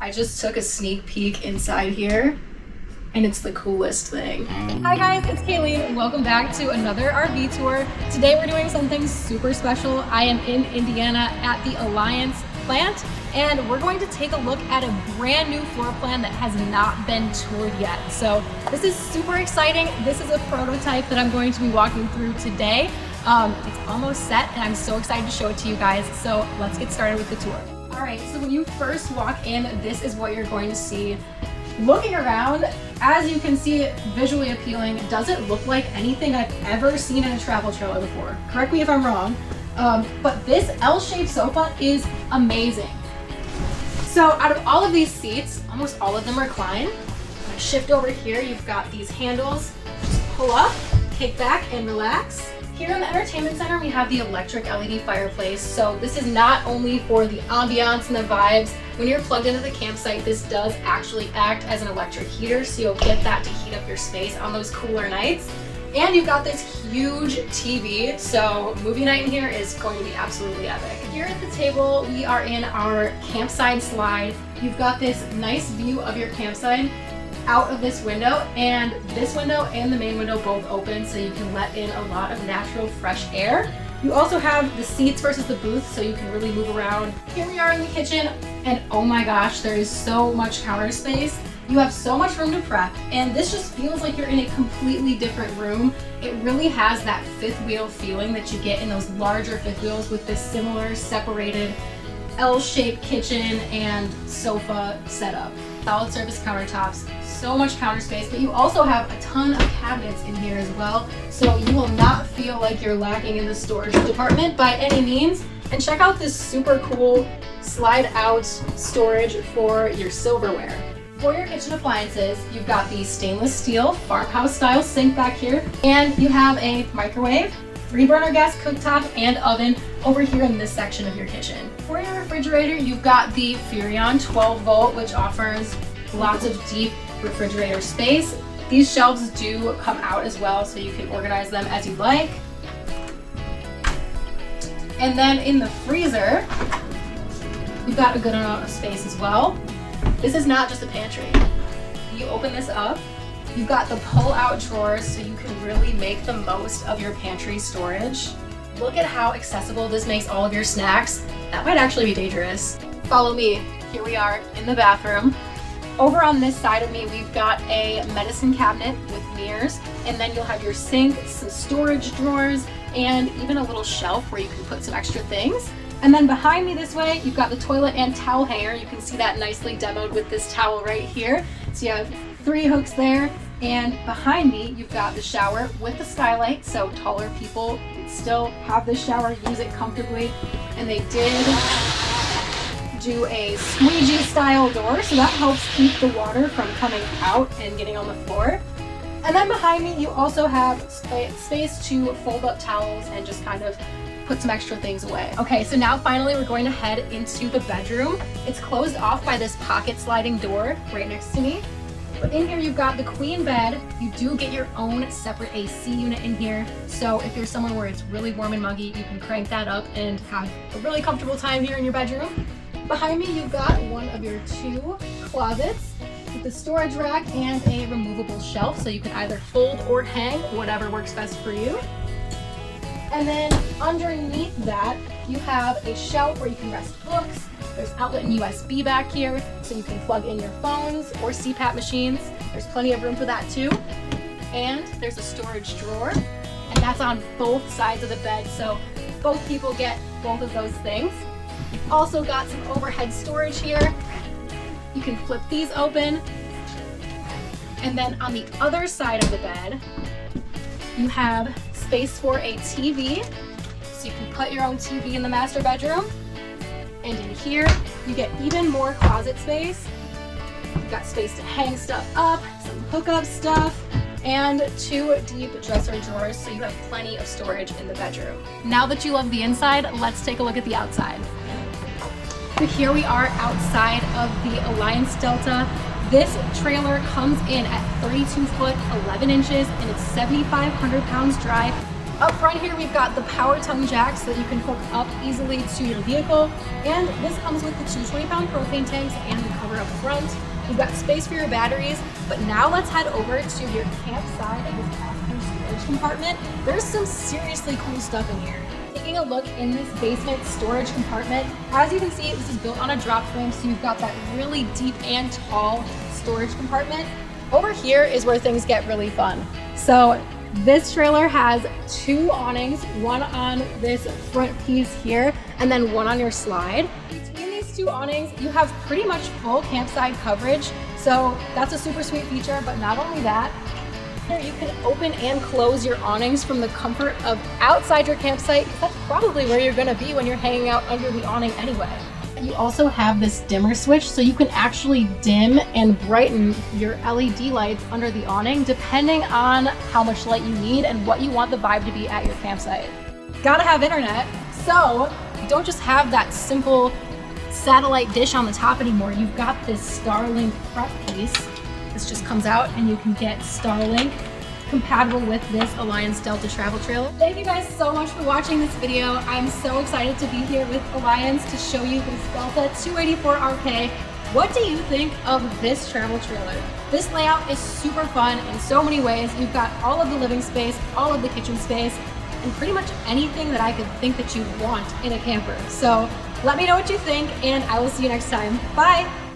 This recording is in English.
I just took a sneak peek inside here and it's the coolest thing. Hi guys, it's Kayleen. Welcome back to another RV tour. Today we're doing something super special. I am in Indiana at the Alliance plant and we're going to take a look at a brand new floor plan that has not been toured yet. So this is super exciting. This is a prototype that I'm going to be walking through today. It's almost set and I'm so excited to show it to you guys. So let's get started with the tour. All right, so when you first walk in, this is what you're going to see. Looking around, as you can see, visually appealing. It doesn't look like anything I've ever seen in a travel trailer before. Correct me if I'm wrong, but this L-shaped sofa is amazing. So out of all of these seats, almost all of them recline. I'm gonna shift over here. You've got these handles. Just pull up, kick back, and relax. Here in the entertainment center, we have the electric LED fireplace. So this is not only for the ambiance and the vibes. When you're plugged into the campsite, this does actually act as an electric heater, so you'll get that to heat up your space on those cooler nights. And you've got this huge TV, so movie night in here is going to be absolutely epic. Here at the table, we are in our campsite slide. You've got this nice view of your campsite out of this window, and this window and the main window both open, so you can let in a lot of natural fresh air. You also have the seats versus the booth, so you can really move around. Here we are in the kitchen, and oh my gosh, there is so much counter space. You have so much room to prep, and this just feels like you're in a completely different room. It really has that fifth wheel feeling that you get in those larger fifth wheels with this similar separated L-shaped kitchen and sofa setup. Solid surface countertops, so much counter space, but you also have a ton of cabinets in here as well, so you will not feel like you're lacking in the storage department by any means. And check out this super cool slide out storage for your silverware. For your kitchen appliances, you've got the stainless steel farmhouse style sink back here, and you have a microwave, 3-burner gas cooktop, and oven over here in this section of your kitchen. For your refrigerator, you've got the Furrion 12 volt, which offers lots of deep refrigerator space. These shelves do come out as well, so you can organize them as you like. And then in the freezer, you've got a good amount of space as well. This is not just a pantry. You open this up, you've got the pull-out drawers, so you can really make the most of your pantry storage. Look at how accessible this makes all of your snacks. That might actually be dangerous. Follow me. Here we are in the bathroom. Over on this side of me, we've got a medicine cabinet with mirrors, and then you'll have your sink, some storage drawers, and even a little shelf where you can put some extra things. And then behind me this way, you've got the toilet and towel hanger. You can see that nicely demoed with this towel right here. So you have 3 hooks there, and behind me, you've got the shower with the skylight, so taller people can still have this shower, use it comfortably. And they did do a squeegee style door, so that helps keep the water from coming out and getting on the floor. And then behind me, you also have space to fold up towels and just kind of put some extra things away. Okay, so now finally we're going to head into the bedroom. It's closed off by this pocket sliding door right next to me. But in here you've got the queen bed. You do get your own separate AC unit in here. So if you're somewhere where it's really warm and muggy, you can crank that up and have a really comfortable time here in your bedroom. Behind me, you've got one of your 2 closets with a storage rack and a removable shelf, so you can either fold or hang, whatever works best for you. And then underneath that, you have a shelf where you can rest books. There's outlet and USB back here, so you can plug in your phones or CPAP machines. There's plenty of room for that too. And there's a storage drawer, and that's on both sides of the bed, so both people get both of those things. Also got some overhead storage here. You can flip these open. And then on the other side of the bed, you have space for a TV. So you can put your own TV in the master bedroom. And in here, you get even more closet space. You've got space to hang stuff up, some hookup stuff, and 2 deep dresser drawers, so you have plenty of storage in the bedroom. Now that you love the inside, let's take a look at the outside. So here we are outside of the Alliance Delta. This trailer comes in at 32 foot, 11 inches, and it's 7,500 pounds dry. Up front here, we've got the power tongue jack so that you can hook up easily to your vehicle. And this comes with the two 20-pound propane tanks and the cover up front. You've got space for your batteries, but now let's head over to your campsite and this passenger storage compartment. There's some seriously cool stuff in here. Taking a look in this basement storage compartment, as you can see, this is built on a drop frame, so you've got that really deep and tall storage compartment. Over here is where things get really fun. So this trailer has two awnings, one on this front piece here, and then one on your slide. Between these two awnings, you have pretty much full campsite coverage, so that's a super sweet feature. But not only that, here you can open and close your awnings from the comfort of outside your campsite. That's probably where you're gonna be when you're hanging out under the awning anyway. You also have this dimmer switch, so you can actually dim and brighten your LED lights under the awning depending on how much light you need and what you want the vibe to be at your campsite. Gotta have internet, so you don't just have that simple satellite dish on the top anymore. You've got this Starlink prep piece. This just comes out and you can get Starlink compatible with this Alliance Delta travel trailer. Thank you guys so much for watching this video. I'm so excited to be here with Alliance to show you this Delta 284RK. What do you think of this travel trailer? This layout is super fun in so many ways. You've got all of the living space, all of the kitchen space, and pretty much anything that I could think that you want in a camper. So let me know what you think, and I will see you next time. Bye!